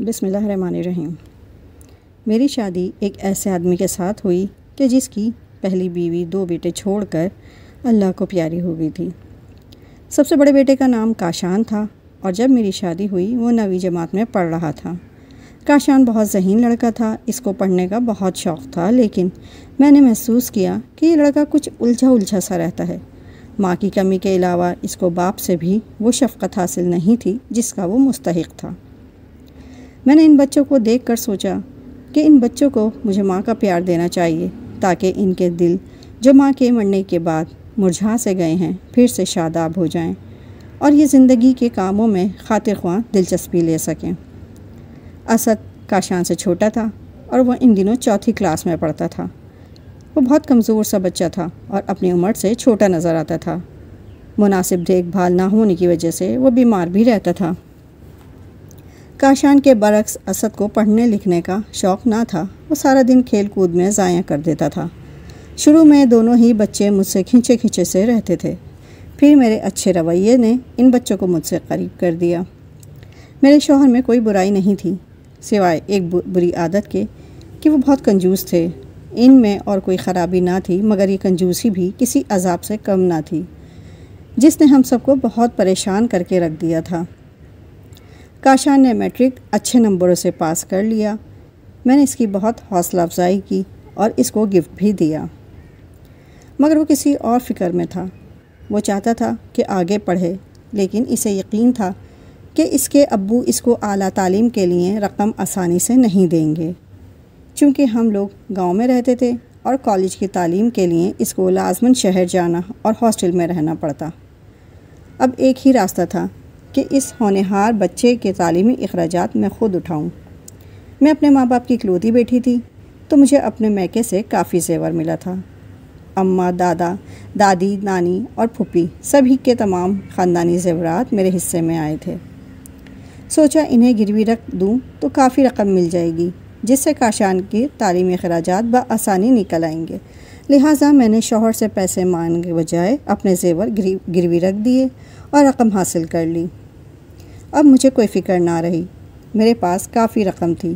بسم اللہ الرحمن الرحیم۔ میری شادی ایک ایسے آدمی کے ساتھ ہوئی کہ جس کی پہلی بیوی 2 بیٹے چھوڑ کر اللہ کو پیاری ہو گئی تھی۔ سب سے بڑے بیٹے کا نام کاشان تھا اور جب میری شادی ہوئی وہ 9ویں جماعت میں پڑھ رہا تھا۔ کاشان بہت ذہین لڑکا تھا، اس کو پڑھنے کا بہت شوق تھا، لیکن میں نے محسوس کیا کہ یہ لڑکا کچھ الجھا سا رہتا ہے۔ ماں کی کمی کے علاوہ اس کو باپ سے بھی وہ شفقت حاصل نہیں تھی جس کا وہ مستحق تھا۔ میں نے ان بچوں کو دیکھ کر سوچا کہ ان بچوں کو مجھے ماں کا پیار دینا چاہیے تاکہ ان کے دل جو ماں کے مرنے کے بعد مرجھا سے گئے ہیں پھر سے شاداب ہو جائیں اور یہ زندگی کے کاموں میں خاطر خواہ دلچسپی لے سکیں۔ اسد کاشان سے چھوٹا تھا اور وہ ان دنوں 4تھی کلاس میں پڑھتا تھا۔ وہ بہت کمزور سا بچہ تھا اور اپنی عمر سے چھوٹا نظر آتا تھا۔ مناسب دیکھ بھال نہ ہونے کی وجہ سے وہ بیمار بھی رہتا تھا۔ کاشان کے برعکس اسد کو پڑھنے لکھنے کا شوق نہ تھا، وہ سارا دن کھیل کود میں ضائع کر دیتا تھا۔ شروع میں دونوں ہی بچے مجھ سے کھنچے سے رہتے تھے، پھر میرے اچھے رویے نے ان بچوں کو مجھ سے قریب کر دیا۔ میرے شوہر میں کوئی برائی نہیں تھی سوائے ایک بری عادت کے کہ وہ بہت کنجوس تھے۔ ان میں اور کوئی خرابی نہ تھی مگر یہ کنجوسی بھی کسی عذاب سے کم نہ تھی جس نے ہم سب کو بہت پریشان کر کے رکھ دیا تھا۔ کاشان نے میٹرک اچھے نمبروں سے پاس کر لیا۔ میں نے اس کی بہت حوصلہ افزائی کی اور اس کو گفٹ بھی دیا، مگر وہ کسی اور فکر میں تھا۔ وہ چاہتا تھا کہ آگے پڑھے، لیکن اسے یقین تھا کہ اس کے ابو اس کو اعلیٰ تعلیم کے لیے رقم آسانی سے نہیں دیں گے، چونکہ ہم لوگ گاؤں میں رہتے تھے اور کالج کی تعلیم کے لیے اس کو لازماً شہر جانا اور ہاسٹل میں رہنا پڑتا۔ اب ایک ہی راستہ تھا کہ اس ہونہار بچے کے تعلیمی اخراجات میں خود اٹھاؤں۔ میں اپنے ماں باپ کی اکلوتی بیٹی تھی تو مجھے اپنے میکے سے کافی زیور ملا تھا۔ اماں، دادا، دادی، نانی اور پھوپھی سبھی کے تمام خاندانی زیورات میرے حصے میں آئے تھے۔ سوچا انہیں گروی رکھ دوں تو کافی رقم مل جائے گی جس سے کاشان کے تعلیمی اخراجات بآسانی نکل آئیں گے، لہٰذا میں نے شوہر سے پیسے مانگنے کے بجائے اپنے زیور گروی رکھ دیے اور رقم حاصل کر لی۔ اب مجھے کوئی فکر نہ رہی، میرے پاس کافی رقم تھی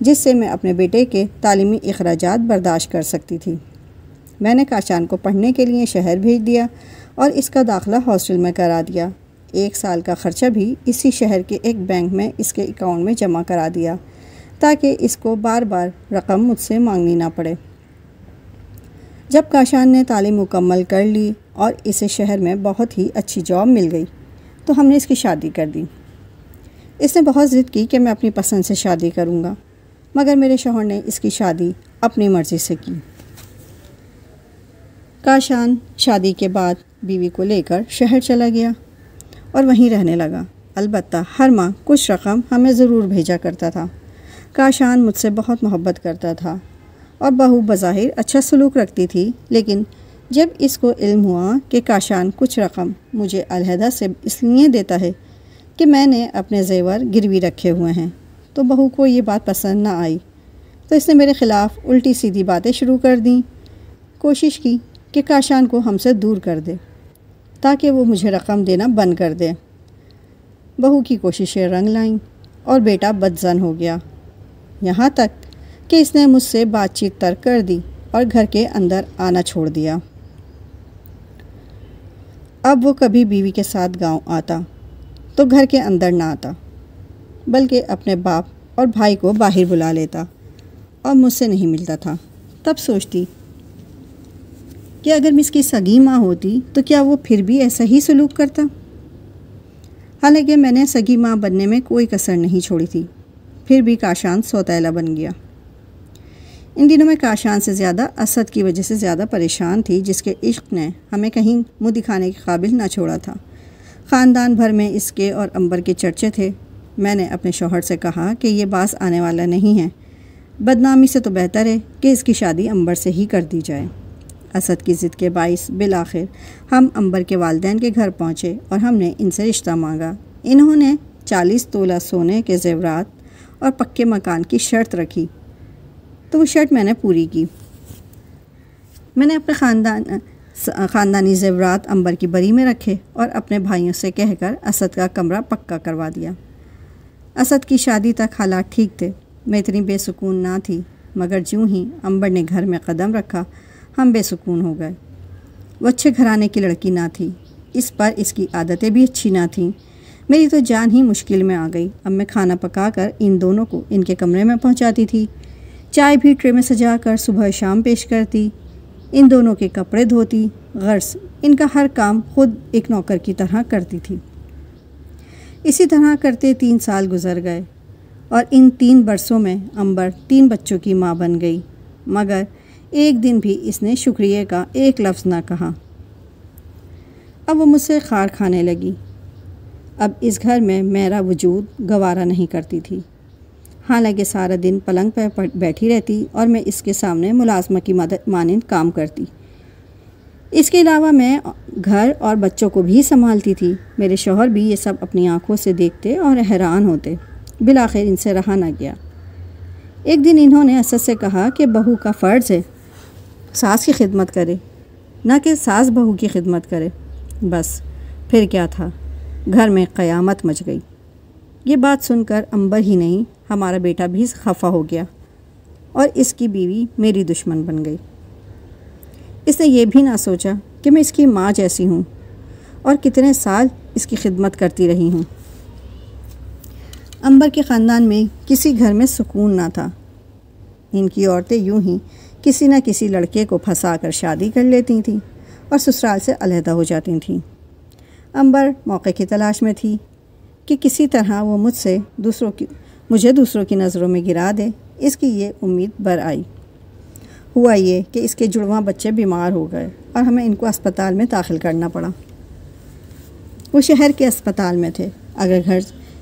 جس سے میں اپنے بیٹے کے تعلیمی اخراجات برداشت کر سکتی تھی۔ میں نے کاشان کو پڑھنے کے لیے شہر بھیج دیا اور اس کا داخلہ ہاسٹل میں کرا دیا۔ 1 سال کا خرچہ بھی اسی شہر کے ایک بینک میں اس کے اکاؤنٹ میں جمع کرا دیا تاکہ اس کو بار بار رقم مجھ سے مانگنی نہ پڑے۔ جب کاشان نے تعلیم مکمل کر لی اور اسے شہر میں بہت ہی اچھی جاب مل گئی تو ہم نے اس کی شادی کر دی۔ اس نے بہت ضد کی کہ میں اپنی پسند سے شادی کروں گا، مگر میرے شوہر نے اس کی شادی اپنی مرضی سے کی۔ کاشان شادی کے بعد بیوی کو لے کر شہر چلا گیا اور وہیں رہنے لگا، البتہ ہر ماہ کچھ رقم ہمیں ضرور بھیجا کرتا تھا۔ کاشان مجھ سے بہت محبت کرتا تھا اور بہو بظاہر اچھا سلوک رکھتی تھی، لیکن جب اس کو علم ہوا کہ کاشان کچھ رقم مجھے علیحدہ سے اس لیے دیتا ہے کہ میں نے اپنے زیور گروی رکھے ہوئے ہیں تو بہو کو یہ بات پسند نہ آئی، تو اس نے میرے خلاف الٹی سیدھی باتیں شروع کر دیں۔ کوشش کی کہ کاشان کو ہم سے دور کر دے تاکہ وہ مجھے رقم دینا بند کر دے۔ بہو کی کوششیں رنگ لائیں اور بیٹا بدظن ہو گیا، یہاں تک کہ اس نے مجھ سے بات چیت ترک کر دی اور گھر کے اندر آنا چھوڑ دیا۔ اب وہ کبھی بیوی کے ساتھ گاؤں آتا تو گھر کے اندر نہ آتا، بلکہ اپنے باپ اور بھائی کو باہر بلا لیتا اور مجھ سے نہیں ملتا تھا۔ تب سوچتی کہ اگر میں اس کی سگی ماں ہوتی تو کیا وہ پھر بھی ایسا ہی سلوک کرتا؟ حالانکہ میں نے سگی ماں بننے میں کوئی کسر نہیں چھوڑی تھی، پھر بھی کاشان سوتیلا بن گیا۔ ان دنوں میں کاشان سے زیادہ اسد کی وجہ سے زیادہ پریشان تھی، جس کے عشق نے ہمیں کہیں منہ دکھانے کے قابل نہ چھوڑا تھا۔ خاندان بھر میں اس کے اور امبر کے چرچے تھے۔ میں نے اپنے شوہر سے کہا کہ یہ باز آنے والا نہیں ہے، بدنامی سے تو بہتر ہے کہ اس کی شادی امبر سے ہی کر دی جائے۔ اسد کی ضد کے باعث بالآخر ہم امبر کے والدین کے گھر پہنچے اور ہم نے ان سے رشتہ مانگا۔ انہوں نے 40 تولہ سونے کے زیورات اور پکے مکان کی شرط رکھی تو وہ شرط میں نے پوری کی۔ میں نے اپنے خاندانی زیورات امبر کی بری میں رکھے اور اپنے بھائیوں سے کہہ کر اسد کا کمرہ پکا کروا دیا۔ اسد کی شادی تک حالات ٹھیک تھے، میں اتنی بے سکون نہ تھی، مگر جوں ہی عنبر نے گھر میں قدم رکھا ہم بے سکون ہو گئے۔ وہ اچھے گھرانے کی لڑکی نہ تھی، اس پر اس کی عادتیں بھی اچھی نہ تھیں۔ میری تو جان ہی مشکل میں آ گئی۔ اب میں کھانا پکا کر ان دونوں کو ان کے کمرے میں پہنچاتی تھی، چائے بھی ٹرے میں سجا کر صبح شام پیش کرتی، ان دونوں کے کپڑے دھوتی، غرض ان کا ہر کام خود ایک نوکر کی طرح کرتی تھی۔ اسی طرح کرتے 3 سال گزر گئے اور ان 3 برسوں میں عنبر 3 بچوں کی ماں بن گئی، مگر ایک دن بھی اس نے شکریہ کا ایک لفظ نہ کہا۔ اب وہ مجھ سے خار کھانے لگی۔ اب اس گھر میں میرا وجود گوارا نہیں کرتی تھی، حالانکہ سارا دن پلنگ پر بیٹھی رہتی اور میں اس کے سامنے ملازمہ کی مانند کام کرتی۔ اس کے علاوہ میں گھر اور بچوں کو بھی سنبھالتی تھی۔ میرے شوہر بھی یہ سب اپنی آنکھوں سے دیکھتے اور حیران ہوتے۔ بالآخر ان سے رہا نہ گیا۔ ایک دن انہوں نے اسد سے کہا کہ بہو کا فرض ہے ساس کی خدمت کرے، نہ کہ ساس بہو کی خدمت کرے۔ بس پھر کیا تھا، گھر میں قیامت مچ گئی۔ یہ بات سن کر عنبر ہی نہیں، ہمارا بیٹا بھی خفا ہو گیا اور اس کی بیوی میری دشمن بن گئی۔ اس نے یہ بھی نہ سوچا کہ میں اس کی ماں جیسی ہوں اور کتنے سال اس کی خدمت کرتی رہی ہوں۔ عنبر کے خاندان میں کسی گھر میں سکون نہ تھا۔ ان کی عورتیں یوں ہی کسی نہ کسی لڑکے کو پھنسا کر شادی کر لیتی تھیں اور سسرال سے علیحدہ ہو جاتی تھیں۔ عنبر موقع کی تلاش میں تھی کہ کسی طرح وہ مجھے دوسروں کی نظروں میں گرا دے، اس کی یہ امید بر آئی۔ ہوا یہ کہ اس کے جڑواں بچے بیمار ہو گئے اور ہمیں ان کو اسپتال میں داخل کرنا پڑا۔ وہ شہر کے اسپتال میں تھے۔ اگر گھر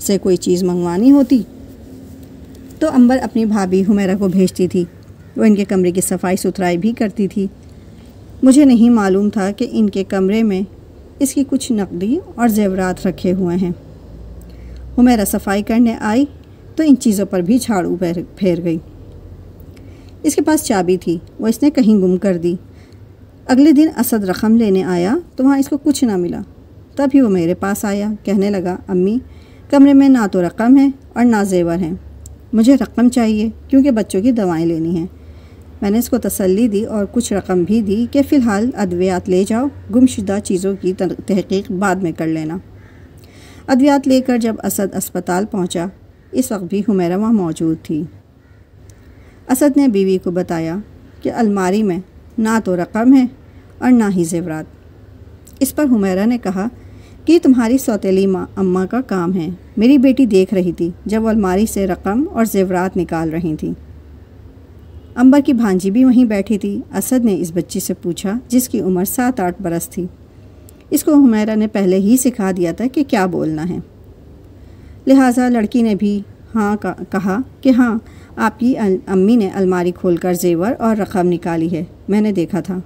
سے کوئی چیز منگوانی ہوتی تو عنبر اپنی بھابھی حمیرہ کو بھیجتی تھی، وہ ان کے کمرے کی صفائی ستھرائی بھی کرتی تھی۔ مجھے نہیں معلوم تھا کہ ان کے کمرے میں اس کی کچھ نقدی اور زیورات رکھے ہوئے ہیں۔ حمیرہ صفائی کرنے آئی تو ان چیزوں پر بھی جھاڑو پھیر گئی۔ اس کے پاس چابی تھی، وہ اس نے کہیں گم کر دی۔ اگلے دن اسد رقم لینے آیا تو وہاں اس کو کچھ نہ ملا۔ تب ہی وہ میرے پاس آیا، کہنے لگا، امی کمرے میں نہ تو رقم ہے اور نہ زیور ہیں، مجھے رقم چاہیے کیونکہ بچوں کی دوائیں لینی ہیں۔ میں نے اس کو تسلی دی اور کچھ رقم بھی دی کہ فی الحال ادویات لے جاؤ، گمشدہ چیزوں کی تحقیق بعد میں کر لینا۔ ادویات لے کر جب اسد اسپتال پہنچا، اس وقت بھی حمیرہ وہاں موجود تھی۔ اسد نے بیوی کو بتایا کہ الماری میں نہ تو رقم ہے اور نہ ہی زیورات۔ اس پر حمیرہ نے کہا کہ یہ تمہاری سوتیلی اماں کا کام ہے، میری بیٹی دیکھ رہی تھی جب وہ الماری سے رقم اور زیورات نکال رہی تھیں۔ عنبر کی بھانجی بھی وہیں بیٹھی تھی۔ اسد نے اس بچی سے پوچھا، جس کی عمر 7-8 برس تھی۔ اس کو حمیرہ نے پہلے ہی سکھا دیا تھا کہ کیا بولنا ہے، لہٰذا لڑکی نے بھی ہاں کہا کہ ہاں، آپ کی امی نے الماری کھول کر زیور اور رقم نکالی ہے، میں نے دیکھا تھا۔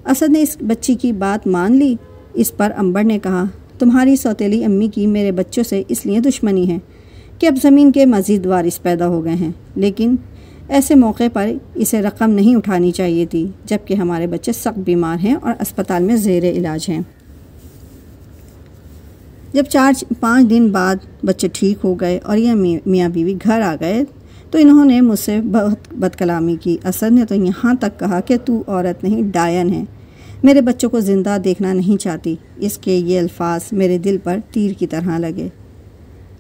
اسد نے اس بچی کی بات مان لی۔ اس پر عنبر نے کہا، تمہاری سوتیلی امی کی میرے بچوں سے اس لیے دشمنی ہے کہ اب زمین کے مزید وارث پیدا ہو گئے ہیں، لیکن ایسے موقع پر اسے رقم نہیں اٹھانی چاہیے تھی جبکہ ہمارے بچے سخت بیمار ہیں اور اسپتال میں زیر علاج ہیں۔ جب 4-5 دن بعد بچے ٹھیک ہو گئے اور یہ میاں بیوی گھر آ گئے تو انہوں نے مجھ سے بہت بد کلامی کی۔ اسد نے تو یہاں تک کہا کہ تو عورت نہیں، ڈائن ہے، میرے بچوں کو زندہ دیکھنا نہیں چاہتی۔ اس کے یہ الفاظ میرے دل پر تیر کی طرح لگے۔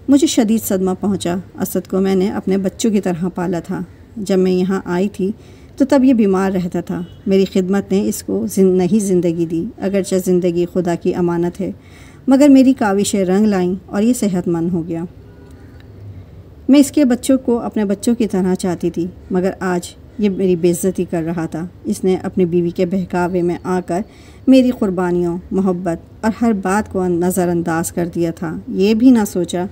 مجھے شدید صدمہ پہنچا۔ اسد کو میں نے اپنے بچوں کی طرح پالا تھا۔ جب میں یہاں آئی تھی تو تب یہ بیمار رہتا تھا۔ میری خدمت نے اس کو نہیں زندگی دی، اگرچہ زندگی خدا کی امانت ہے، مگر میری کاوشیں رنگ لائیں اور یہ صحت مند ہو گیا۔ میں اس کے بچوں کو اپنے بچوں کی طرح چاہتی تھی، مگر آج یہ میری بے عزتی کر رہا تھا۔ اس نے اپنی بیوی کے بہکاوے میں آ کر میری قربانیوں، محبت اور ہر بات کو نظر انداز کر دیا تھا۔ یہ بھی نہ سوچا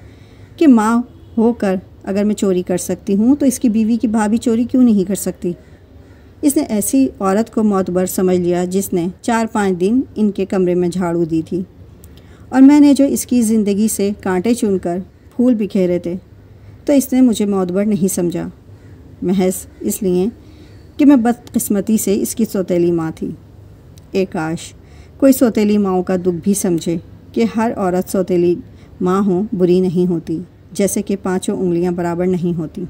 کہ ماں ہو کر اگر میں چوری کر سکتی ہوں تو اس کی بیوی کی بھابھی چوری کیوں نہیں کر سکتی۔ اس نے ایسی عورت کو معتبر سمجھ لیا جس نے 4-5 دن ان کے کمرے میں جھاڑو دی تھی، اور میں نے جو اس کی زندگی سے کانٹے چن کر پھول بکھیرے تھے تو اس نے مجھے معتبر نہیں سمجھا، محض اس لیے کہ میں بدقسمتی سے اس کی سوتیلی ماں تھی۔ کاش کوئی سوتیلی ماؤں کا دکھ بھی سمجھے کہ ہر عورت سوتیلی ماں ہو بری نہیں ہوتی، جیسے کہ 5 انگلیاں برابر نہیں ہوتی۔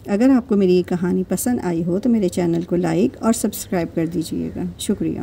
اگر آپ کو میری یہ کہانی پسند آئی ہو تو میرے چینل کو لائک اور سبسکرائب کر دیجیے گا۔ شکریہ۔